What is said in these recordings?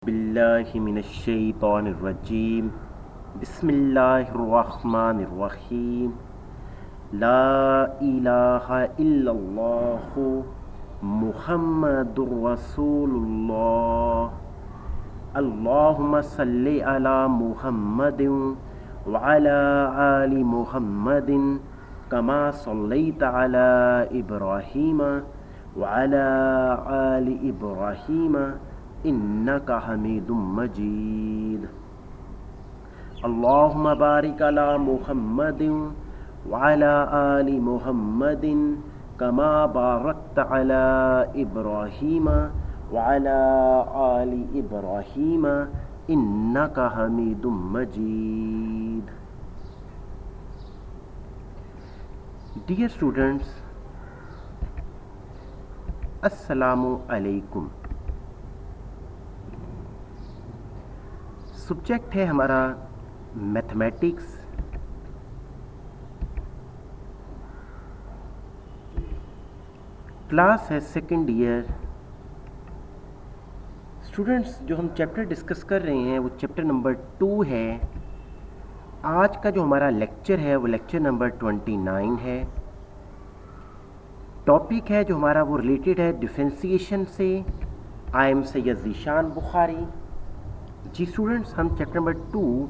बिल्लाहि मिनश्शैतानिर्रजीम बिस्मिल्लाहिर्रहमानिर्रहीम ला इलाहा इल्लल्लाहु मुहम्मदुर रसूलुल्लाह अल्लाहुम्मा सल्लि अला मुहम्मदिन व अला आलि मुहम्मदिन कमा सल्लैता अला इब्राहीम व अला आलि इब्राहीम इन्नका हमीदुम मजीद। अल्लाहुम्मा बारिक अला मुहम्मदिन व अला आलि मुहम्मदिन कमा बारकता अला इब्राहीम व अला आलि इब्राहीम इन्नका हमीदुम मजीद। डियर स्टूडेंट्स, अस्सलामु अलैकुम। सब्जेक्ट है हमारा मैथमेटिक्स। क्लास है सेकेंड ईयर। स्टूडेंट्स, जो हम चैप्टर डिस्कस कर रहे हैं वो चैप्टर नंबर 2 है। आज का जो हमारा लेक्चर है वो लेक्चर नंबर 29 है। टॉपिक है जो हमारा वो रिलेटेड है डिफरेंशिएशन से। I am Syed Zeeshan Bukhari. जी स्टूडेंट्स, हम चैप्टर नंबर 2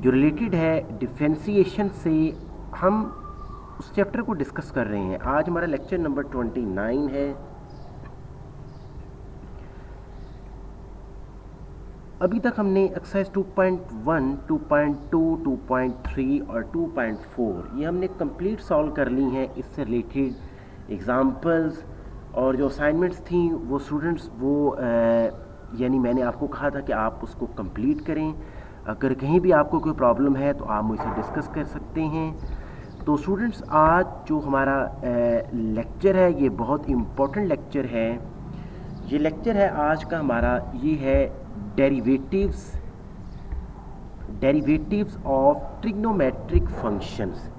जो रिलेटेड है डिफरेंशिएशन से, हम उस चैप्टर को डिस्कस कर रहे हैं। आज हमारा लेक्चर नंबर 29 है। अभी तक हमने एक्सरसाइज 2.1, 2.2, 2.3 और 2.4 ये हमने कंप्लीट सॉल्व कर ली हैं। इससे रिलेटेड एग्जाम्पल्स और जो असाइनमेंट्स थी वो स्टूडेंट्स वो यानी मैंने आपको कहा था कि आप उसको कंप्लीट करें। अगर कहीं भी आपको कोई प्रॉब्लम है तो आप मुझसे डिस्कस कर सकते हैं। तो स्टूडेंट्स, आज जो हमारा लेक्चर है ये बहुत इम्पोर्टेंट लेक्चर है। ये लेक्चर है आज का हमारा, ये है डेरिवेटिव्स ऑफ ट्रिग्नोमेट्रिक फंक्शंस।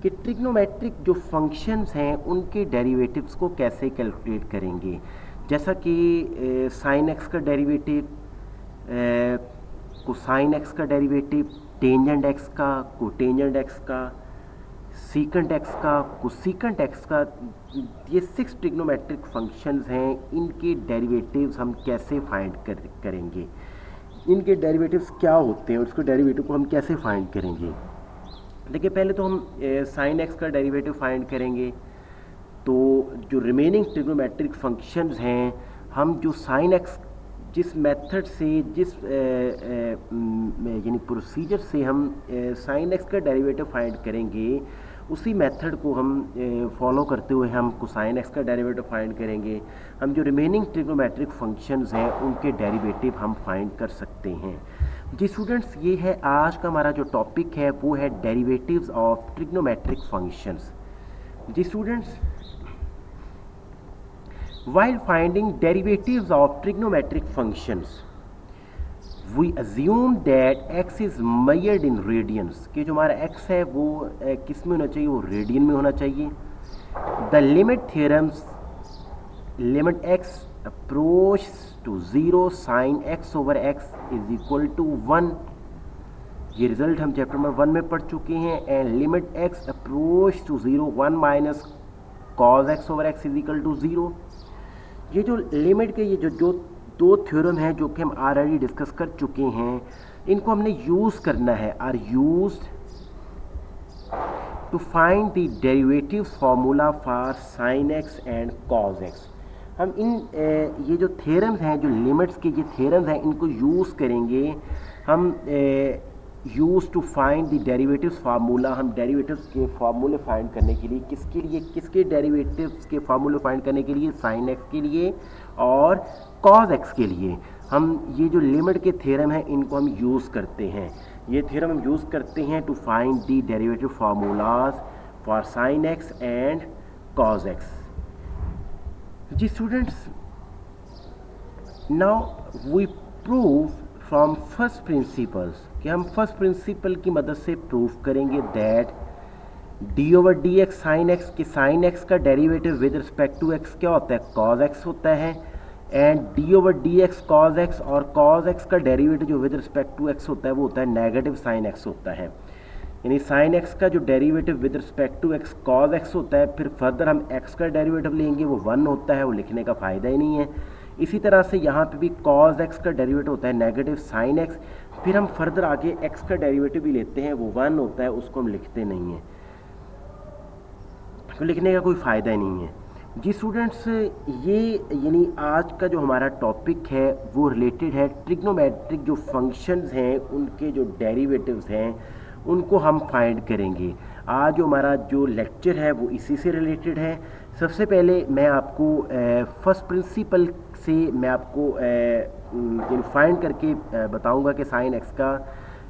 कि ट्रिग्नोमेट्रिक जो फंक्शंस हैं उनके डेरिवेटिव्स को कैसे कैलकुलेट करेंगे। जैसा कि साइन एक्स का डेरिवेटिव, कोसाइन एक्स का डेरिवेटिव, टेंजेंट एक्स का, कोटेंजेंट एक्स का, सीकेंट एक्स का, कोसीकेंट एक्स का, ये 6 ट्रिग्नोमेट्रिक फंक्शंस हैं। इनके डेरिवेटिव्स हम कैसे फाइंड करेंगे, इनके डेरिवेटिव्स क्या होते हैं और उसके डेरिवेटिव को हम कैसे फाइंड करेंगे। देखिए, पहले तो हम साइन एक्स का डेरिवेटिव फाइंड करेंगे। तो जो रिमेनिंग ट्रिग्नोमेट्रिक फंक्शंस हैं, हम जो साइन एक्स जिस मेथड से, जिस यानी प्रोसीजर से हम साइन एक्स का डेरिवेटिव फाइंड करेंगे, उसी मेथड को हम फॉलो करते हुए हम कोसाइन एक्स का डेरिवेटिव फाइंड करेंगे। हम जो रिमेनिंग ट्रिग्नोमेट्रिक फंक्शंस हैं उनके डेरिवेटिव हम फाइंड कर सकते हैं। जी स्टूडेंट्स, ये है आज का हमारा जो टॉपिक है, वो है डेरिवेटिव्स ऑफ ट्रिग्नोमेट्रिक फंक्शंस। जी students, while finding derivatives of trigonometric functions, we assume that x is measured in radians। कि जो हमारा x है वो किस में होना चाहिए, वो रेडियन में होना चाहिए। The limit theorems limit x approach to 0 sin x over x is equal to 1। ये रिजल्ट हम चैप्टर नंबर 1 में पढ़ चुके हैं। And limit x approach to 0 1 minus cos x over x is equal to 0। ये जो लिमिट के ये जो दो थ्योरम हैं जो कि हम ऑलरेडी डिस्कस कर चुके हैं, इनको हमने यूज़ करना है। Are used to find the derivatives formula for sine x and cos x. हम इन ये जो थ्योरम्स हैं, जो लिमिट्स के ये थ्योरम्स हैं, इनको यूज़ करेंगे। हम use to find the derivatives formula, हम डेरिवेटिव्स के फार्मूले फाइंड करने के लिए, किसके लिए, किसके डेरिवेटिव्स के फार्मूले फाइंड करने के लिए, साइन एक्स के लिए और कॉस एक्स के लिए हम ये जो लिमिट के थ्योरम हैं इनको हम यूज़ करते हैं। ये थ्योरम हम यूज़ करते हैं to find the derivative formulas for sine x and cos x. जी students, now we prove from first principles, कि हम फर्स्ट प्रिंसिपल की मदद से प्रूव करेंगे that d over d x sine x, कि साइन एक्स का derivative with respect to x क्या होता है, कॉस एक्स होता है। And d over d x cos x, और कॉज एक्स का डेरिवेटिव जो विद रिस्पेक्ट टू एक्स होता है वो होता है नेगेटिव साइन एक्स होता है। यानी साइन एक्स का जो derivative with respect to x cos x होता है, फिर फर्दर हम एक्स का डेरिवेटिव लेंगे वो 1 होता है, वो लिखने का फ़ायदा ही नहीं है। इसी तरह से यहाँ पे भी कॉज एक्स का डेरिवेटिव होता है नेगेटिव साइन एक्स, फिर हम फर्दर आगे एक्स का डेरिवेटिव भी लेते हैं, वो 1 होता है, उसको हम लिखते नहीं हैं, तो लिखने का कोई फ़ायदा ही नहीं है। जी स्टूडेंट्स, ये यानी आज का जो हमारा टॉपिक है वो रिलेटेड है ट्रिग्नोमेट्रिक जो फंक्शंस हैं उनके जो डेरिवेटिव्स हैं उनको हम फाइंड करेंगे। आज जो हमारा जो लेक्चर है वो इसी से रिलेटेड है। सबसे पहले मैं आपको फर्स्ट प्रिंसिपल से मैं आपको फाइंड करके बताऊंगा कि साइन एक्स का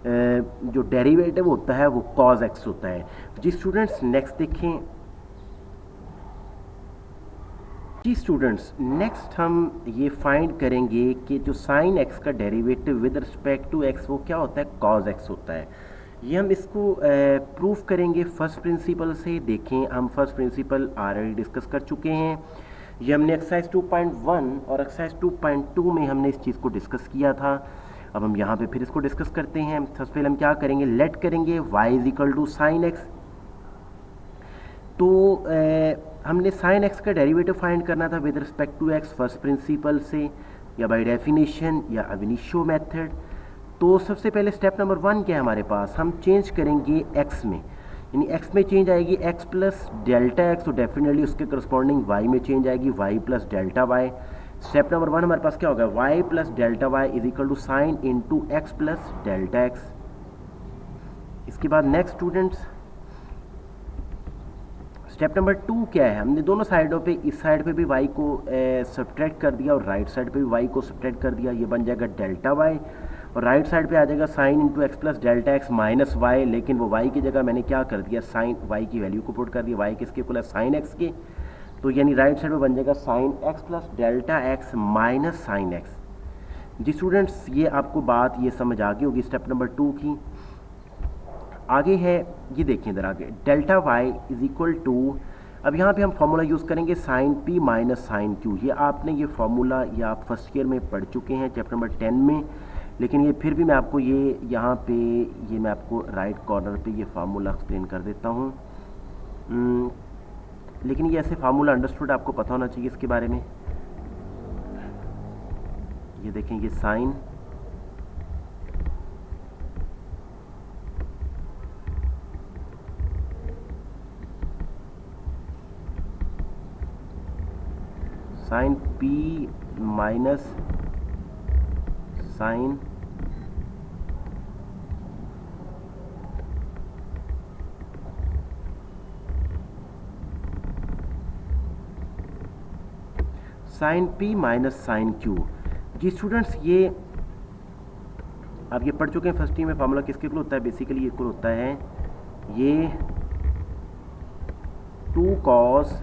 जो डेरिवेटिव होता है वो कॉज एक्स होता है। जी स्टूडेंट्स नेक्स्ट देखें। जी स्टूडेंट्स नेक्स्ट हम ये फाइंड करेंगे कि जो साइन एक्स का derivative with respect to x वो क्या होता है, कॉज एक्स होता है। ये हम इसको प्रूफ करेंगे फर्स्ट प्रिंसिपल से। देखें, हम फर्स्ट प्रिंसिपल ऑलरेडी डिस्कस कर चुके हैं। ये हमने एक्सरसाइज 2.1 और एक्सरसाइज 2.2 में हमने इस चीज़ को डिस्कस किया था। अब हम यहाँ पे फिर इसको डिस्कस करते हैं। सबसे पहले हम क्या करेंगे, लेट करेंगे y is equal to sine x. तो हमने साइन एक्स का डेरिवेटिव फाइंड करना था with respect to x first principle से या बाय डेफिनेशन या अब इनिशियो मेथड। तो सबसे पहले स्टेप नंबर 1 क्या है हमारे पास, हम चेंज करेंगे x में, यानी x में चेंज आएगी x प्लस डेल्टा एक्स, तो डेफिनेटली उसके करस्पॉन्डिंग y में चेंज आएगी y plus delta y. Step number 1 हमारे पास क्या होगा, y plus delta y is equal to sine into x plus delta x. इसके बाद नेक्स्ट स्टूडेंट्स स्टेप नंबर 2 क्या है, हमने दोनों साइडों पे, इस साइड पे भी y को सब्ट्रैक्ट कर दिया और राइट साइड पे भी y को सब्ट्रैक्ट कर दिया। ये बन जाएगा डेल्टा y और राइट साइड पे आ जाएगा sine into x plus delta x minus y, लेकिन वो y की जगह मैंने क्या कर दिया, साइन y की वैल्यू को पुट कर दिया, y किसके इक्वल है, साइन x के। तो यानी राइट साइड पे बन जाएगा sine x plus delta x minus sine x। जी स्टूडेंट्स ये आपको बात ये समझ आ गई होगी स्टेप नंबर 2 की। आगे है, ये देखें इधर आगे, delta y is equal to, अब यहाँ पे हम फॉर्मूला यूज़ करेंगे sine P minus sine Q. ये आपने ये फॉर्मूला ये आप फर्स्ट ईयर में पढ़ चुके हैं चैप्टर नंबर 10 में, लेकिन ये फिर भी मैं आपको ये यहाँ पे ये मैं आपको राइट कॉर्नर पे ये फार्मूला एक्सप्लेन कर देता हूँ। लेकिन ये ऐसे फार्मूला अंडरस्टूड आपको पता होना चाहिए इसके बारे में। ये देखें, ये sine sine P minus sine sine P minus sine Q. जी स्टूडेंट्स ये आप ये पढ़ चुके हैं फर्स्ट ईयर में, फार्मूला किसके इक्वल होता है, बेसिकली इक्वल होता है ये 2 cos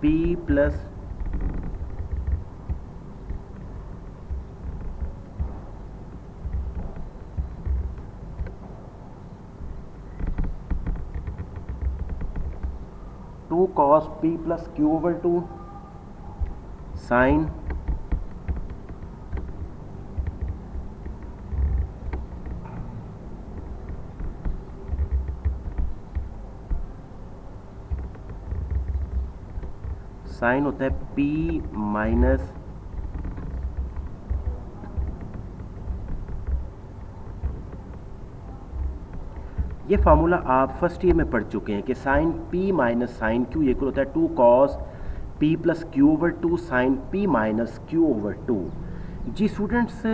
P plus two cos P plus Q over 2 sine sine होता है P माइनस ये फार्मूला आप फर्स्ट ईयर में पढ़ चुके हैं कि sine P minus sine Q equal होता है 2 cos P plus Q over 2 sine P minus Q over 2। जी स्टूडेंट्स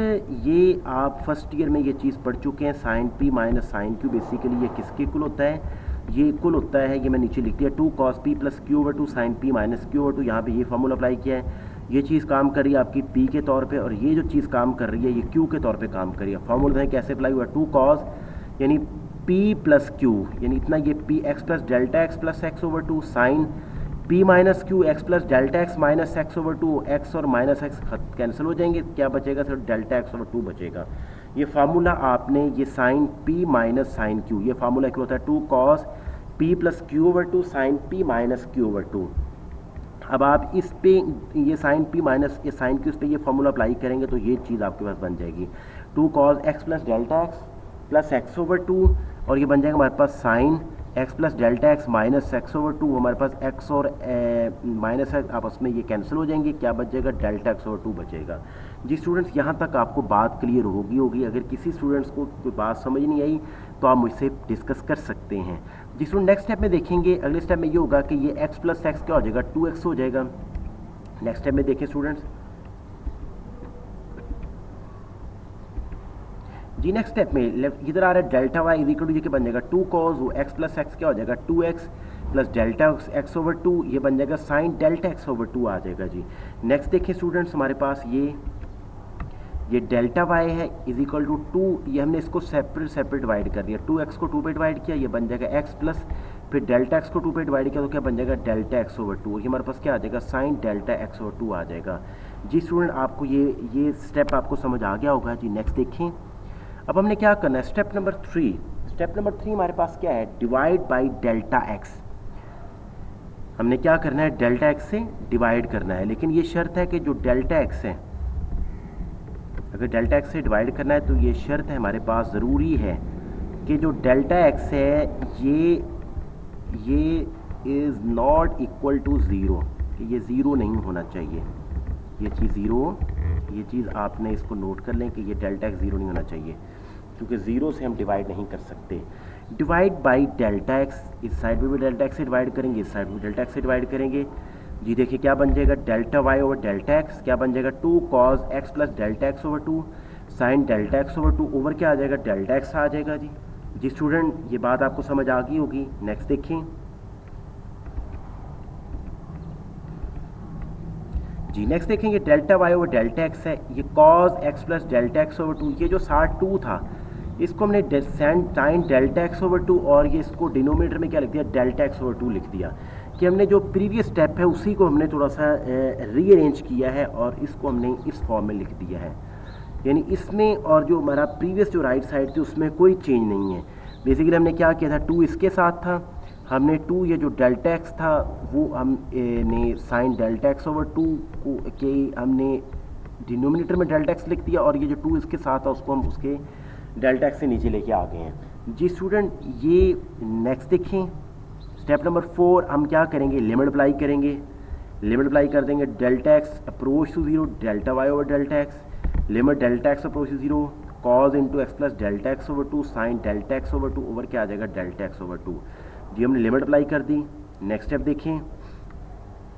ये आप फर्स्ट ईयर में ये चीज़ पढ़ चुके हैं, sine P minus sine Q basically ये किसके इक्वल होता है, ये इक्वल होता है, ये मैं नीचे लिख दिया 2 cos P plus Q over 2 sine P minus Q over 2। यहाँ पे ये फार्मूला अप्लाई किया है, ये चीज़ काम कर रही है आपकी P के तौर पे और ये जो चीज़ काम कर रही है ये Q के तौर पे काम कर रही है। फार्मूला कैसे अप्लाई हुआ, 2 cos यानी P प्लस Q यानी इतना, ये P x plus delta x plus x over 2 sine P minus Q x plus delta x minus x over 2, x और माइनस एक्स कैंसिल हो जाएंगे, क्या बचेगा, सिर्फ डेल्टा एक्स ओवर 2 बचेगा। ये फार्मूला आपने ये sine p minus sine q, ये फार्मूला क्या होता है 2 cos p plus Q over two sine p minus Q over two. अब आप इस पे ये साइन p माइनस ये साइन q इस पे ये फार्मूला अप्लाई करेंगे तो ये चीज़ आपके पास बन जाएगी 2 cos x plus delta x plus x over two, और ये बन जाएगा हमारे पास sine x plus delta x minus x over two. हमारे पास x और माइनस है आपस में ये कैंसिल हो जाएंगे, क्या बचेगा डेल्टा एक्स ओवर टू बचेगा। जी स्टूडेंट्स, यहाँ तक आपको बात क्लियर होगी। अगर किसी स्टूडेंट्स को कोई बात समझ नहीं आई तो आप मुझसे डिस्कस कर सकते हैं। जी स्टूडेंट, नेक्स्ट स्टेप में देखेंगे, अगले स्टेप में ये होगा कि ये x प्लस एक्स क्या हो जाएगा 2x हो जाएगा। नेक्स्ट स्टेप में देखें स्टूडेंट्स, जी नेक्स्ट स्टेप में लेफ्ट इधर आ रहा है delta y is equal to, ये क्या बन जाएगा 2 cos x प्लस एक्स क्या हो जाएगा 2x plus delta x over two, ये बन जाएगा sine delta x over two आ जाएगा जी। नेक्स्ट देखिए स्टूडेंट्स, हमारे पास ये डेल्टा वाई है इज इक्वल टू 2, ये हमने इसको सेपरेट डिवाइड कर दिया, 2x को 2 पे डिवाइड किया, ये बन जाएगा x प्लस फिर डेल्टा एक्स को 2 पे डिवाइड किया तो क्या बन जाएगा डेल्टा एक्स ओवर टू, और ये हमारे पास क्या आ जाएगा sine delta x over two आ जाएगा। जी स्टूडेंट, आपको ये स्टेप आपको समझ आ गया होगा जी। नेक्स्ट देखें, अब हमने क्या करना है स्टेप नंबर 3। स्टेप नंबर 3 हमारे पास क्या है डिवाइड बाई डेल्टा एक्स। हमने क्या करना है डेल्टा एक्स से डिवाइड करना है, लेकिन ये शर्त है कि जो डेल्टा एक्स है, अगर डेल्टा एक्स से डिवाइड करना है तो ये शर्त है हमारे पास ज़रूरी है कि जो डेल्टा एक्स है ये is not equal to zero, कि ये ज़ीरो नहीं होना चाहिए। ये चीज़ ज़ीरो, ये चीज़ आपने इसको नोट कर लें कि ये डेल्टा एक्स ज़ीरो नहीं होना चाहिए, क्योंकि ज़ीरो से हम डिवाइड नहीं कर सकते। डिवाइड बाई डेल्टा एक्स, इस साइड में भी डेल्टा एक्स से डिवाइड करेंगे, इस साइड में डेल्टा एक्स से डिवाइड करेंगे। जी देखिए क्या बन जाएगा delta y over delta x, क्या बन जाएगा 2 cos x plus delta x over 2 sine delta x over 2 over क्या आ जाएगा डेल्टा एक्स आ जाएगा जी। जी स्टूडेंट, ये बात आपको समझ आ गई होगी। नेक्स्ट देखें जी, नेक्स्ट देखेंगे delta y over delta x है, ये cos x plus delta x over 2, ये जो 2 था इसको हमने साइन डेल्टा एक्स ओवर 2 और ये इसको डिनोमिनेटर में क्या लिख दिया डेल्टा एक्स ओवर 2 लिख दिया, कि हमने जो प्रीवियस स्टेप है उसी को हमने थोड़ा सा रीअरेंज किया है और इसको हमने इस फॉर्म में लिख दिया है। यानी इसमें और जो हमारा प्रीवियस जो राइट साइड थी उसमें कोई चेंज नहीं है। बेसिकली हमने क्या किया था 2 इसके साथ था, हमने 2 ये जो डेल्टा एक्स था वो हमने साइन डेल्टा एक्स ओवर 2 को के हमने डिनोमिनेटर में डेल्टा एक्स लिख दिया, और ये जो 2 इसके साथ था उसको हम उसके डेल्टा एक्स से नीचे लेके आ गए हैं। जी स्टूडेंट, ये नेक्स्ट देखें स्टेप नंबर 4 हम क्या करेंगे लिमिट अप्लाई करेंगे। लिमिट अप्लाई कर देंगे delta x approach to zero delta y over delta x, limit delta x approach to zero cos into x plus delta x over 2 sine delta x over 2 over क्या आ जाएगा delta x over 2। जी हमने limit apply कर दी। Next step देखें,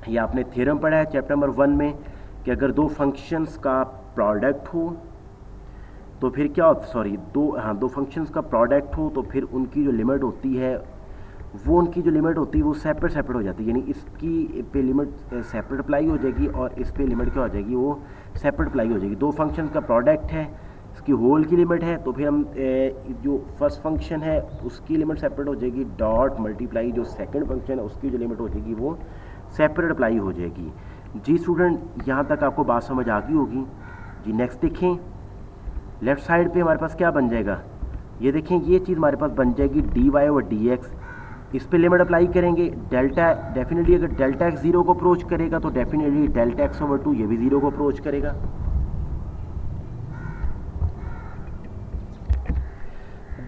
ये आपने theorem पढ़ा है चैप्टर नंबर 1 में कि अगर दो फंक्शंस का प्रोडक्ट हो तो फिर क्या होता दो फंक्शंस का प्रोडक्ट हो तो फिर उनकी जो लिमिट होती है वो सेपरेट हो जाती है। यानी इसकी पे लिमिट सेपरेट अप्लाई हो जाएगी और इस पे लिमिट क्या हो जाएगी वो सेपरेट अप्लाई हो जाएगी। दो फंक्शन का प्रोडक्ट है, इसकी होल की लिमिट है, तो फिर हम जो फर्स्ट फंक्शन है उसकी लिमिट सेपरेट हो जाएगी, डॉट मल्टीप्लाई जो सेकंड फंक्शन है उसकी जो लिमिट हो जाएगी वो सेपरेट अप्लाई हो जाएगी। जी स्टूडेंट, यहाँ तक आपको बात समझ आ गई होगी। जी नेक्स्ट देखें, लेफ्ट साइड पे हमारे पास क्या बन जाएगा, ये देखें ये चीज़ हमारे पास बन जाएगी d y over d x. इस पे लिमिट अप्लाई करेंगे, डेल्टा डेफिनेटली अगर डेल्टा एक्स जीरो को अप्रोच करेगा तो डेफिनेटली डेल्टा एक्स ओवर 2 ये भी जीरो को अप्रोच करेगा।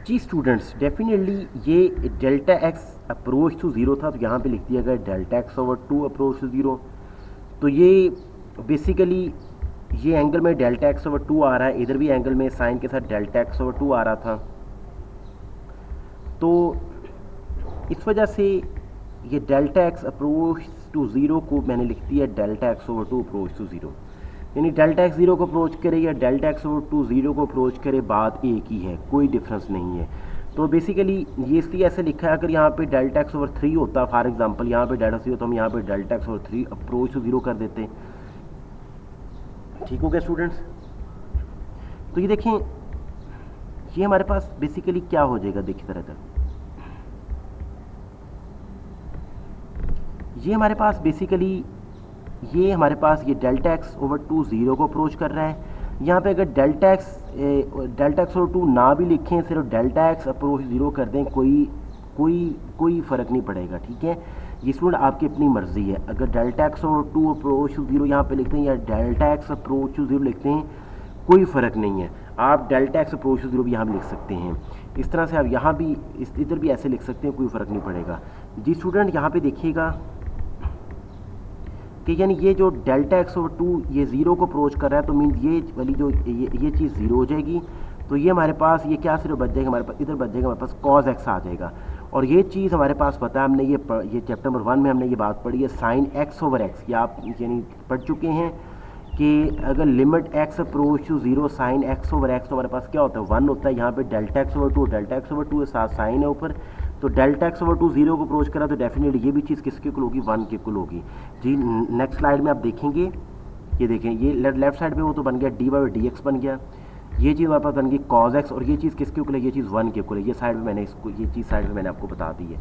जी स्टूडेंट्स, डेफिनेटली ये delta x approach to zero था तो यहाँ पे लिख दिया गया delta x over 2 approach to zero. तो ये बेसिकली ये एंगल में डेल्टा एक्स ओवर 2 आ रहा है, इधर भी एंगल में साइन के साथ डेल्टा एक्स ओवर 2 आ रहा था, तो इस वजह से ये delta x approach to zero को मैंने लिख दिया delta x over 2 approach to zero. यानी डेल्टा एक्स ज़ीरो को अप्रोच करे या डेल्टा एक्स ओवर 2 ज़ीरो को अप्रोच करे बात एक ही है, कोई डिफरेंस नहीं है। तो बेसिकली ये इसलिए ऐसे लिखा है, अगर यहाँ पे डेल्टा एक्स ओवर 3 होता फॉर एग्जांपल यहाँ पे डेल्टा 0 तो हम यहाँ पे delta x over 3 approach to zero कर देते। ठीक हो गया स्टूडेंट्स। तो ये देखें ये हमारे पास बेसिकली क्या हो जाएगा, देखिए तरह तक ये हमारे पास बेसिकली ये डेल्टा एक्स ओवर 2 ज़ीरो को अप्रोच कर रहा है, यहाँ पे अगर डेल्टा एक्स और 2 ना भी लिखें, सिर्फ डेल्टा एक्स अप्रोच 0 कर दें, कोई फ़र्क नहीं पड़ेगा, ठीक है। ये स्टूडेंट आपकी अपनी मर्ज़ी है, अगर डेल्टा एक्स और 2 अप्रोच 0 यहाँ पे लिखते हैं या डेल्टा एक्स अप्रोच 0 लिखते हैं, कोई फ़र्क नहीं है। आप डेल्टा एक्स अप्रोच 0 भी यहाँ भी लिख सकते हैं, इस तरह से आप यहाँ भी इधर भी ऐसे लिख सकते हैं, कोई फ़र्क नहीं पड़ेगा जी। स्टूडेंट यहाँ पे देखिएगा कि यानी ये जो डेल्टा एक्स और 2 ये 0 को अप्रोच कर रहा है, तो मीन ये वाली जो ये चीज़ 0 हो जाएगी, तो ये हमारे पास ये क्या सिर्फ बच जाएगा, हमारे पास इधर बच जाएगा, हमारे पास कॉज एक्स आ जाएगा। और ये चीज़ हमारे पास पता है, हमने ये चैप्टर नंबर 1 में हमने ये बात पढ़ी है, साइन एक्स ओवर एक्स, ये आप यानी पढ़ चुके हैं कि अगर limit x approach to 0 sine x over x, तो हमारे पास क्या होता है 1 होता है। यहाँ पे delta x over 2, delta x over 2 के साथ साइन है ऊपर, तो डेल्टा एक्स ओवर 2 0 को अप्रोच करा तो डेफिनेटली ये भी चीज़ किसके इक्वल होगी, 1 के इक्वल होगी जी। नेक्स्ट स्लाइड में आप देखेंगे, ये देखें, ये लेफ्ट साइड पे वो तो बन गया डी बाई डी एक्स बन गया, ये चीज़ हमारे पास बन गई कॉज एक्स, और ये चीज़ किसके इक्वल है, ये चीज़ 1 के इक्वल है। ये साइड में मैंने इसको ये चीज़ साइड में मैंने आपको बता दी है,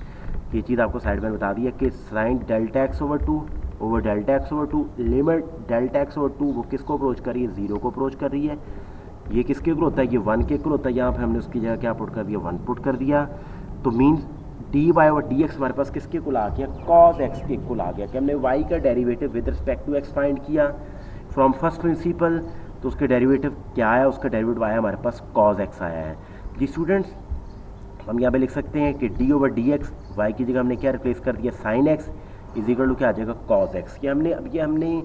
ये चीज़ आपको साइड में बता दी है कि sign delta x over 2 over delta x over 2, limit delta x over 2 वो किसको अप्रोच कर रही है, 0 को अप्रोच कर रही है। ये किसके इक्वल होता है, ये 1 के इक्वल होता है। यहाँ पर हमने उसकी जगह क्या पुट कर दिया, 1 पुट कर दिया, तो means d y over d x हमारे पास किसके इक्वल आ गया, कॉज एक्स के इक्वल आ गया कि हमने वाई का derivative with respect to x find किया फ्रॉम फर्स्ट प्रिंसिपल, तो उसके डेरिवेटिव क्या आया, उसका डेरिवेटिव आया हमारे पास कॉज एक्स आया है जी। स्टूडेंट्स हम यहाँ पे लिख सकते हैं कि d over d x, y की जगह हमने क्या रिप्लेस कर दिया, sine x is equal to क्या आ जाएगा, कॉज एक्स। ये हमने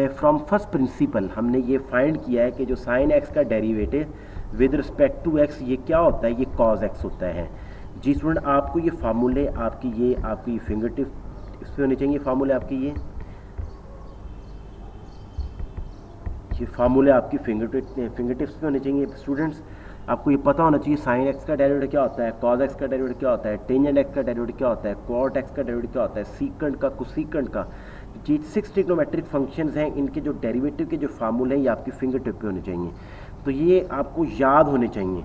फ्रॉम फर्स्ट प्रिंसिपल हमने ये फाइंड किया है कि जो साइन एक्स का derivative with respect to x ये क्या होता है, ये कॉज एक्स होता है जी। स्टूडेंट आपको ये फार्मूले आपकी फिंगर टिप इस पर होने चाहिए, फार्मूले आपकी ये फार्मूले आपकी फिंगर टिप्स पे होने चाहिए। स्टूडेंट्स आपको ये पता होना चाहिए साइन एक्स का डेरिवेटिव क्या होता है, कॉज एक्स का डेरिवेटिव क्या होता है, टेंजेंट एक्स का डेरिवेटिव क्या होता है, क्वाट एक्स का डेरिवेटिव क्या होता है, सीकेंट का, कोसीकेंट का। जी 6 ट्रिग्नोमेट्रिक फंक्शंस हैं, इनके जो डेरिवेटिव के जो फार्मूले हैं ये आपकी फिंगर टिप पे होने चाहिए, तो ये आपको याद होने चाहिए।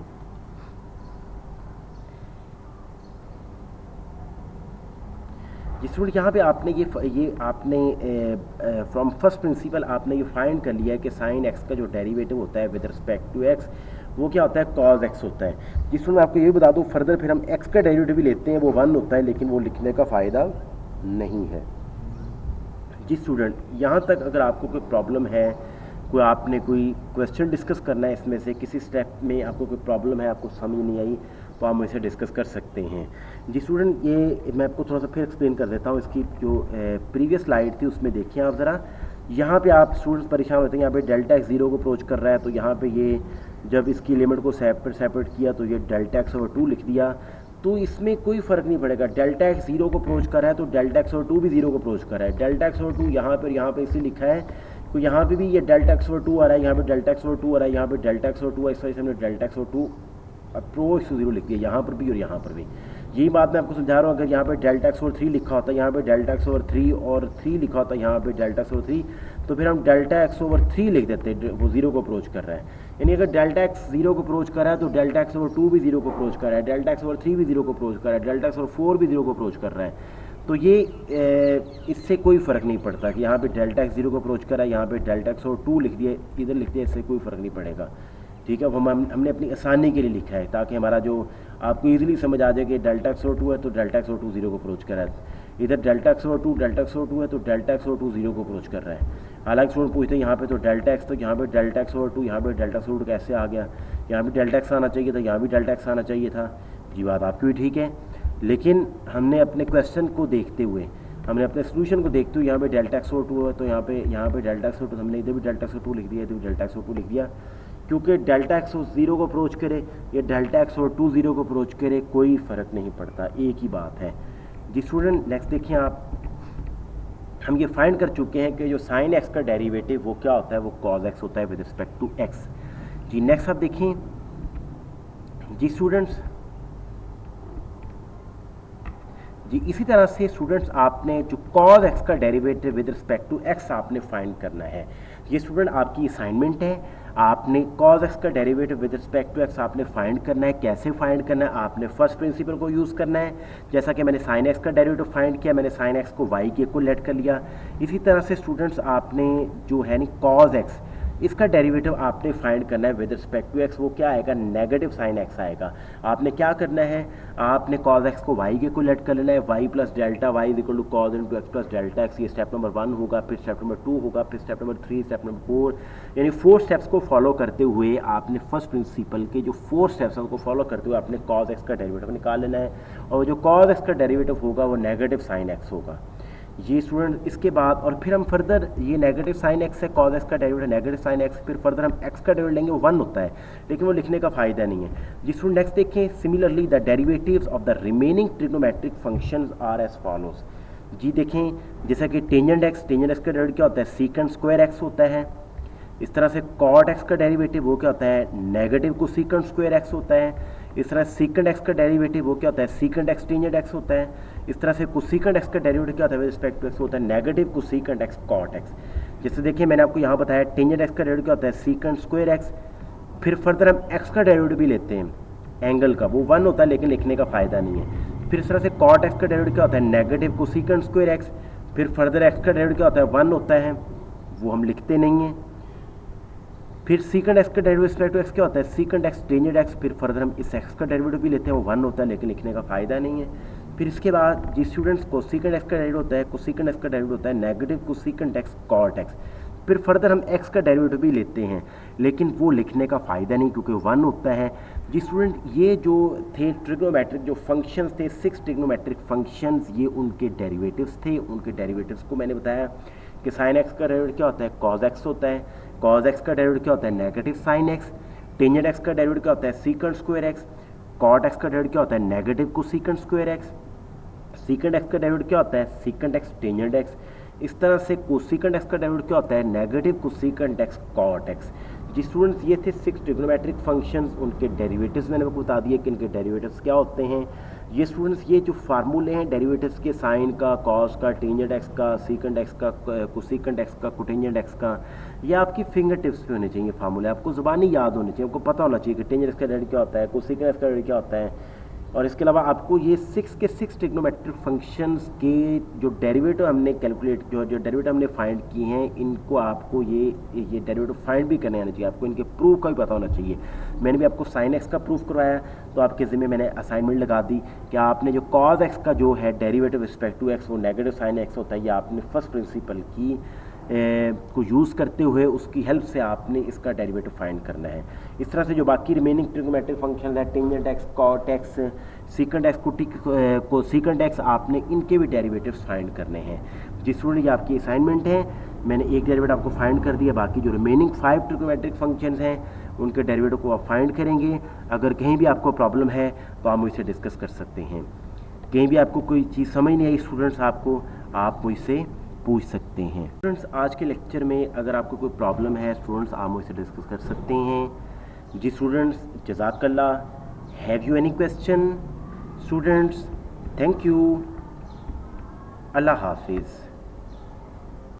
स्टूडेंट यहाँ पे आपने फ्रॉम फर्स्ट प्रिंसिपल आपने ये फाइंड कर लिया है कि साइन एक्स का जो डेरिवेटिव होता है विद रिस्पेक्ट टू एक्स वो क्या होता है, कॉज एक्स होता है। जिसमें मैं आपको ये बता दूँ फर्दर फिर हम एक्स का डेरिवेटिव भी लेते हैं, वो 1 होता है, लेकिन वो लिखने का फ़ायदा नहीं है जी। स्टूडेंट यहाँ तक अगर आपको कोई प्रॉब्लम है, आपने कोई क्वेश्चन डिस्कस करना है, इसमें से किसी स्टेप में आपको कोई प्रॉब्लम है, आपको समझ नहीं आई, तो आप मुझसे डिस्कस कर सकते हैं जी। स्टूडेंट ये मैं आपको थोड़ा सा फिर एक्सप्लेन कर देता हूँ, इसकी जो प्रीवियस स्लाइड थी उसमें देखिए आप ज़रा। यहाँ पे आप स्टूडेंट्स परेशान होते हैं, यहाँ पे डेल्टा एक्स 0 को अप्रोच कर रहा है, तो यहाँ पे ये जब इसकी लिमिट को सेपरेट किया तो ये डेल्टा एक्स ओवर 2 लिख दिया, तो इसमें कोई फ़र्क नहीं पड़ेगा। डेल्टा एक्स 0 को अप्रोच कर रहा है तो डेल्टा एक्स ओवर 2 भी 0 को अप्रोच कर रहा है। डेल्टा एक्स ओवर 2 यहाँ पर इसलिए लिखा है, तो यहाँ पे भी ये डेल्टा एक्स ओवर 2 आ रहा है, यहाँ पे डेल्टा एक्स ओवर 2 आ रहा है, यहाँ पे डेल्टा एक्स ओवर 2 है, इस वजह से हमने delta x over 2 approach to 0 लिख दिया, यहाँ पर भी और यहाँ पर भी। यही बात मैं आपको समझा रहा हूँ, अगर यहाँ पे डेल्टा एक्स ओवर 3 लिखा होता है, यहाँ पे डेल्टा एक्स ओवर 3 और 3 लिखा होता है, यहाँ पे डेल्टा एक्स ओवर 3, तो फिर हम डेल्टा एक्स ओवर 3 लिख देते, वो 0 को अप्रोच कर रहा है। यानी अगर डेल्टा एक्स 0 को अप्रोच कर रहा है तो डेल्टा एक्स ओवर 2 भी 0 को अप्रोच कर रहा है, डेल्टा एक्स ओवर 3 भी 0 को अप्रोच कर रहा है, डेल्टा एक्स ओवर 4 भी 0 को अप्रोच कर रहा है। तो ये इससे कोई फ़र्क नहीं पड़ता कि यहाँ पे डेल्टा एक्स 0 को अप्रोच कर रहा है, यहाँ पे डेल्टा एक्स ओवर 2 लिख दिया, इधर लिख दिया, इससे कोई फ़र्क नहीं पड़ेगा, ठीक है। हमने अपनी आसानी के लिए लिखा है ताकि हमारा जो आपको इजीली समझ आ जाए कि डेल्टा एक्स ओवर 2 है तो डेल्टा एक्स ओवर 2 0 को अप्रोच कर रहा है, इधर डेल्टा एक्स ओवर 2 है तो डेल्टा एक्स ओवर 2 0 को अप्रोच कर रहा है। हालांकि स्टूडेंट पूछते हैं यहाँ पे तो डेल्टा एक्स, तो यहाँ पे डेल्टा एक्स ओवर 2, यहाँ पे डेल्टा एक्स ओवर 2 कैसे आ गया, यहाँ भी डेल्टा एक्स आना चाहिए था, यहाँ भी डेल्टा एक्स आना चाहिए था जी। बात आपकी भी ठीक है, लेकिन हमने अपने क्वेश्चन को देखते हुए, हमने अपने सोल्यूशन को देखते हुए यहाँ पे डेल्टा एक्स ओवर 2 है तो यहाँ पे डेल्टा एक्स ओवर 2 हमने इधर भी डेल्टा एक्स ओवर 2 लिख दिया, इधर भी डेल्टा एक्स ओवर 2 लिख दिया, क्योंकि डेल्टा एक्स 0 को अप्रोच करे या डेल्टा एक्स ओवर 2 0 को अप्रोच करे कोई फ़र्क नहीं पड़ता, एक ही बात है जी। स्टूडेंट नेक्स्ट देखिए आप, हम ये फाइंड कर चुके हैं कि जो साइन एक्स का डेरिवेटिव वो क्या होता है, वो कॉज एक्स होता है विद रिस्पेक्ट टू एक्स जी। नेक्स्ट आप देखिए जी स्टूडेंट्स जी, इसी तरह से स्टूडेंट्स आपने जो कॉज एक्स का derivative with respect to x आपने फाइंड करना है। ये स्टूडेंट आपकी असाइनमेंट है, आपने कॉज एक्स का derivative with respect to x आपने फाइंड करना है। कैसे फाइंड करना है, आपने फर्स्ट प्रिंसिपल को यूज़ करना है, जैसा कि मैंने साइन एक्स का डेरिवेटिव फाइंड किया, मैंने साइन एक्स को वाई के इक्वल लेट कर लिया। इसी तरह से स्टूडेंट्स आपने जो है नहीं कॉज एक्स, इसका डेरिवेटिव आपने फाइंड करना है विद रिस्पेक्ट टू एक्स। वो क्या आएगा, नेगेटिव साइन एक्स आएगा। आपने क्या करना है, आपने कॉज एक्स को वाई के को लेट कर लेना है, y plus delta y is equal to cos into x plus delta x. ये स्टेप नंबर 1 होगा, फिर स्टेप नंबर 2 होगा, फिर स्टेप नंबर 3, स्टेप नंबर 4, यानी 4 स्टेप्स को फॉलो करते हुए आपने फर्स्ट प्रिंसिपल के जो 4 स्टेप्स हैं उनको फॉलो करते हुए आपने कॉज एक्स का डेरिवेटिव निकाल लेना है, और जो कॉज एक्स का डेरिवेटिव होगा वो नेगेटिव साइन एक्स होगा। ये स्टूडेंट इसके बाद और फिर हम फर्दर ये नेगेटिव साइन एक्स है, कॉज एक्स का डेरिवेटिव नेगेटिव साइन एक्स, फिर फर्दर हम एक्स का डेरिवेटिव लेंगे, वो 1 होता है, लेकिन वो लिखने का फायदा नहीं है। जी स्टूडेंट नेक्स्ट देखें, similarly the derivatives of the remaining trigonometric functions are as follows. जी देखें, जैसा कि टेंजेंट एक्स का डेरिवेटिव क्या होता है, सीकेंट स्क्वायर एक्स होता है। इस तरह से कॉट एक्स का डेरिवेटिव वो क्या होता है, नेगेटिव कोसेकेंट स्क्वायर एक्स होता है। इस तरह सीकेंट एक्स का डेरिवेटिव वो क्या होता है, सीकेंट एक्स टेंजेंट एक्स होता है। इस तरह से कोसेकेंट एक्स का डेरिवेटिव क्या होता है विद रिस्पेक्ट टू एक्स होता है negative cosecant x cot x. जैसे देखिए मैंने आपको यहाँ बताया टेंजेंट एक्स का डेरिवेटिव क्या होता है, सीकेंट स्क्वायर एक्स। फिर फर्दर हम एक्स का डेरिवेटिव भी लेते हैं एंगल का, वो 1 होता है लेकिन लिखने का फायदा नहीं है। फिर इस तरह से कॉट एक्स का डेरिवेटिव क्या होता है, नेगेटिव कोसेकेंट स्क्वायर एक्स। फिर फर्दर एक्स का डेरिवेटिव क्या होता है, 1 होता है, वो हम लिखते नहीं हैं। फिर सीकेंट एक्स का डेरिवेटिव रिस्पेक्ट टू एक्स क्या होता है, सीकेंट एक्स टेंजेंट एक्स। फिर फर्दर हम इस एक्स का डेरिवेटिव भी लेते हैं, वो 1 होता है लेकिन लिखने का फायदा नहीं है। फिर इसके बाद जी स्टूडेंट्स कोसेकेंट एक्स का डेरिवेटिव होता है, कोसेकेंट एक्स का डेरिवेटिव होता है negative cosecant x cot x. फिर फर्दर हम एक्स का डेरिवेटिव भी लेते हैं लेकिन वो लिखने का फ़ायदा नहीं क्योंकि 1 होता है। जी स्टूडेंट ये जो थे ट्रिग्नोमेट्रिक जो फंक्शंस थे, 6 ट्रिग्नोमेट्रिक फंक्शंस, ये उनके डेरिवेटिव्स थे। उनके डेरिवेटिव्स को मैंने बताया कि साइन एक्स का डेरिवेटिव क्या होता है, कॉज एक्स होता है। कॉज एक्स का डेरिवेटिव क्या होता है, negative sine x. Tangent x का डेरिवेटिव क्या होता है, secant square x. Cot x का डेरिवेटिव क्या होता है, negative cosecant square x. Secant x का डेरिवेटिव क्या होता है, सीकेंट एक्स टेंजेंट एक्स। इस तरह से कोसेकेंट एक्स का डेरिवेटिव क्या होता है, negative cosecant x cot x. जी स्टूडेंट्स ये थे 6 ट्रिग्नोमेट्रिक फंक्शंस, उनके डेरिवेटिव्स मैंने आपको बता दिए कि इनके डेरिवेटिव्स क्या होते हैं। ये स्टूडेंट्स ये जो फार्मूले हैं डेरिवेटिव्स के, साइन का, कॉस का, टेंजेंट एक्स का, सीकेंट एक्स का, कोसेकेंट एक्स का, कोटेंजेंट एक्स का, ये आपकी फिंगर टिप्स पे होने चाहिए फार्मूले, आपको ज़ुबानी याद होनी चाहिए, आपको पता होना चाहिए कि टेंजेंट एक्स का डेरिवेटिव क्या होता है, कोसेकेंट एक्स का डेरिवेटिव क्या होता है। और इसके अलावा आपको ये 6 के 6 ट्रिग्नोमेट्रिक फंक्शंस के जो डेरिवेटिव हमने कैलकुलेट जो डेरिवेटिव हमने फाइंड किए हैं, इनको आपको ये डेरिवेटिव फाइंड भी करने आना चाहिए, आपको इनके प्रूफ का भी पता होना चाहिए। मैंने भी आपको साइन एक्स का प्रूफ करवाया, तो आपके ज़िम्मे मैंने असाइनमेंट लगा दी कि आपने जो कॉज एक्स का जो है डेरिवेटिव रिस्पेक्ट टू एक्स वो नेगेटिव साइन एक्स होता है, ये आपने फर्स्ट प्रिंसिपल की को यूज़ करते हुए उसकी हेल्प से आपने इसका डेरिवेटिव फाइंड करना है। इस तरह से जो बाकी रिमेनिंग ट्रिग्नोमेट्रिक फंक्शन है, tangent x, cot x, secant x, cosecant x, आपने इनके भी डेरिवेटिव्स फाइंड करने हैं। जिस स्टूडेंट ये आपकी असाइनमेंट है, मैंने एक डेरिवेटिव आपको फाइंड कर दिया, बाकी जो रिमेनिंग 5 ट्रिग्नोमेट्रिक फंक्शंस हैं उनके डेरिवेटिव को आप फाइंड करेंगे। अगर कहीं भी आपको प्रॉब्लम है तो आप मुझसे डिस्कस कर सकते हैं। कहीं भी आपको कोई चीज़ समझ नहीं आई स्टूडेंट्स, आप मुझसे पूछ सकते हैं। स्टूडेंट्स आज के लेक्चर में अगर आपको कोई प्रॉब्लम है स्टूडेंट्स, आप मुझसे डिस्कस कर सकते हैं। जी स्टूडेंट्स, जज़ाकल्लाह। Have you any question students? Thank you. अल्लाह हाफिज़।